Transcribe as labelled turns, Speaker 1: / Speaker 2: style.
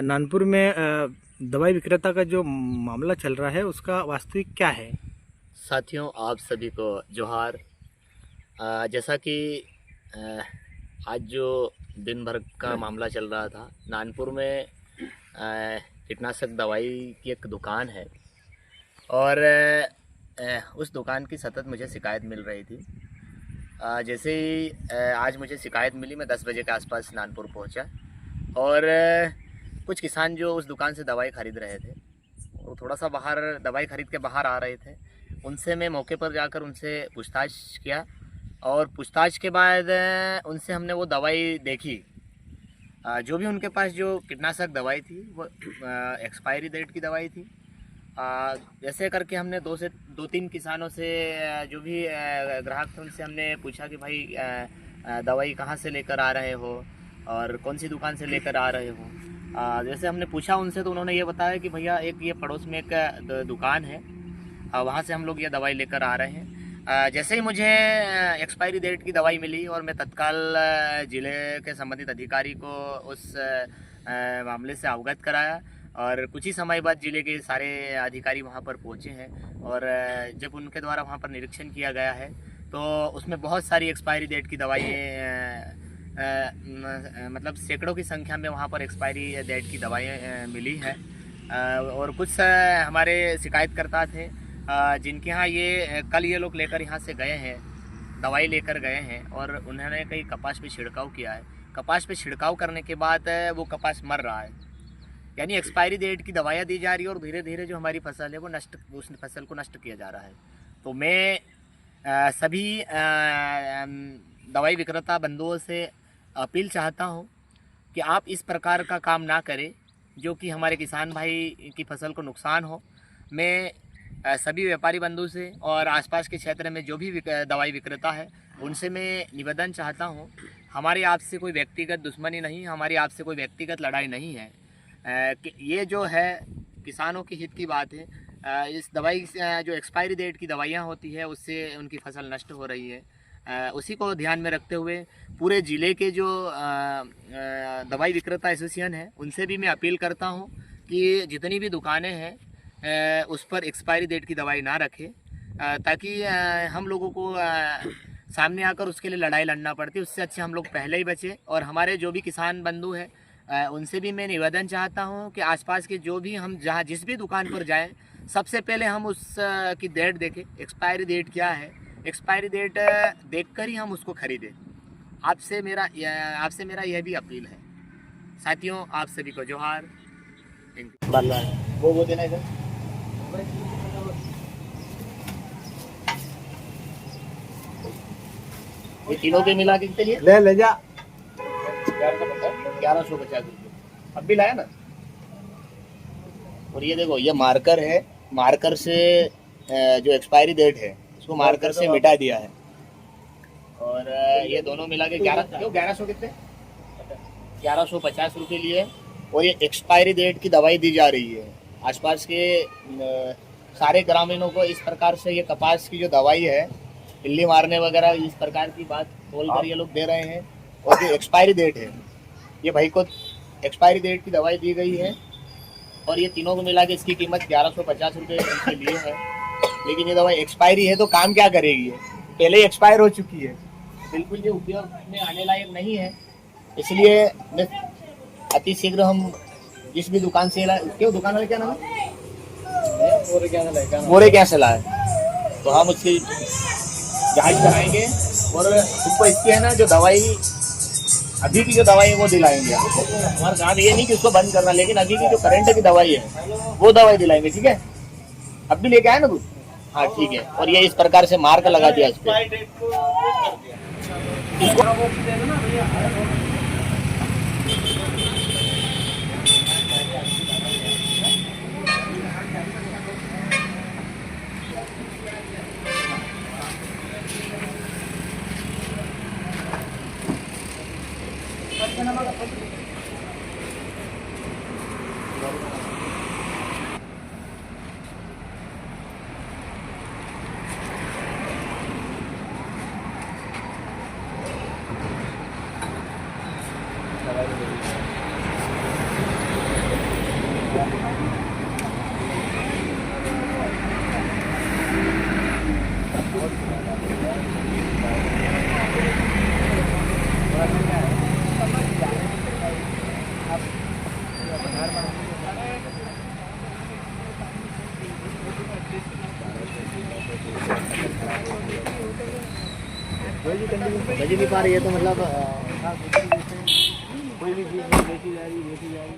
Speaker 1: नानपुर में दवाई विक्रेता का जो मामला चल रहा है उसका वास्तविक क्या है?
Speaker 2: साथियों, आप सभी को जोहार। जैसा कि आज जो दिन भर का मामला चल रहा था, नानपुर में कीटनाशक दवाई की एक दुकान है और उस दुकान की सतत मुझे शिकायत मिल रही थी। जैसे ही आज मुझे शिकायत मिली, मैं 10 बजे के आसपास नानपुर पहुंचा और कुछ किसान जो उस दुकान से दवाई ख़रीद रहे थे, वो थोड़ा सा बाहर दवाई ख़रीद के बाहर आ रहे थे। उनसे मैं मौके पर जाकर उनसे पूछताछ किया और पूछताछ के बाद उनसे हमने वो दवाई देखी। जो भी उनके पास जो कीटनाशक दवाई थी वो एक्सपायरी डेट की दवाई थी। जैसे करके हमने 2 से 3 किसानों से जो भी ग्राहक थे उनसे हमने पूछा कि भाई दवाई कहाँ से लेकर आ रहे हो और कौन सी दुकान से लेकर आ रहे हो। जैसे हमने पूछा उनसे तो उन्होंने ये बताया कि भैया एक ये पड़ोस में एक दुकान है, वहाँ से हम लोग ये दवाई लेकर आ रहे हैं। जैसे ही मुझे एक्सपायरी डेट की दवाई मिली और मैं तत्काल ज़िले के संबंधित अधिकारी को उस मामले से अवगत कराया और कुछ ही समय बाद ज़िले के सारे अधिकारी वहाँ पर पहुँचे हैं और जब उनके द्वारा वहाँ पर निरीक्षण किया गया है तो उसमें बहुत सारी एक्सपायरी डेट की दवाइयाँ मतलब सैकड़ों की संख्या में वहाँ पर एक्सपायरी डेट की दवाइयाँ मिली हैं। और कुछ हमारे शिकायतकर्ता थे जिनके यहाँ कल ये लोग लेकर यहाँ से गए हैं, दवाई लेकर गए हैं और उन्होंने कहीं कपास पे छिड़काव किया है। कपास पे छिड़काव करने के बाद वो कपास मर रहा है, यानी एक्सपायरी डेट की दवाइयाँ दी जा रही है और धीरे धीरे जो हमारी फसल है वो उस फसल को नष्ट किया जा रहा है। तो मैं सभी दवाई विक्रेता बंधुओं से अपील चाहता हूं कि आप इस प्रकार का काम ना करें जो कि हमारे किसान भाई की फसल को नुकसान हो। मैं सभी व्यापारी बंधु से और आसपास के क्षेत्र में जो भी दवाई विक्रेता है उनसे मैं निवेदन चाहता हूं, हमारी आपसे कोई व्यक्तिगत दुश्मनी नहीं, हमारी आपसे कोई व्यक्तिगत लड़ाई नहीं है। ये जो है किसानों के हित की बात है। इस दवाई जो एक्सपायरी डेट की दवाइयाँ होती है उससे उनकी फसल नष्ट हो रही है। उसी को ध्यान में रखते हुए पूरे ज़िले के जो दवाई विक्रेता एसोसिएशन है उनसे भी मैं अपील करता हूं कि जितनी भी दुकानें हैं उस पर एक्सपायरी डेट की दवाई ना रखें, ताकि हम लोगों को सामने आकर उसके लिए लड़ाई लड़ना पड़ती है। उससे अच्छे हम लोग पहले ही बचें। और हमारे जो भी किसान बंधु हैं उनसे भी मैं निवेदन चाहता हूं कि आसपास के जो भी हम जहां जिस भी दुकान पर जाएं सबसे पहले हम उस की डेट देखें, एक्सपायरी डेट क्या है, एक्सपायरी डेट देखकर ही हम उसको खरीदें। आपसे मेरा यह भी अपील है। साथियों, आप सभी को जोहार। वो देना इधर। ये तीनों के मिला के कितने
Speaker 1: ले जा
Speaker 2: 1150 रुपये अब भी लाया ना। और ये देखो, ये मार्कर है, मार्कर से जो एक्सपायरी डेट है उसको मार्कर से मिटा दिया है। और ये दोनों मिला के 1100 कितने 1150 रुपये लिए। और ये एक्सपायरी डेट की दवाई दी जा रही है। आसपास के सारे ग्रामीणों को इस प्रकार से ये कपास की जो दवाई है, पिल्ली मारने वगैरह इस प्रकार की बात बोलकर ये लोग दे रहे हैं। और जो एक्सपायरी डेट है, ये भाई को एक्सपायरी डेट की दवाई दी गई है और ये तीनों को मिला के इसकी कीमत 1150 रुपये इनके लिए है। लेकिन ये दवाई एक्सपायरी है तो काम क्या करेगी, पहले ही एक्सपायर हो चुकी है, बिल्कुल ये उपयोग में आने लायक नहीं है। इसलिए मैं अति शीघ्र हम जिस भी दुकान से क्यों दुकान वाले क्या नाम है, मोरे क्या सलाह है, तो हम उसकी जांच कराएंगे और उसको इसकी है ना जो दवाई अभी की जो दवाई है वो दिलाएंगे। हमारा काम ये नहीं कि उसको बंद करना, लेकिन अभी की जो करंट की दवाई है वो दवाई दिलाएंगे। ठीक है, अब भी लेके आए ना कुछ। हाँ ठीक है। और ये इस प्रकार से मार्क लगा दिया इसको। बज नहीं पा रही है तो मतलब कोई भी चीज़ बेची जा रही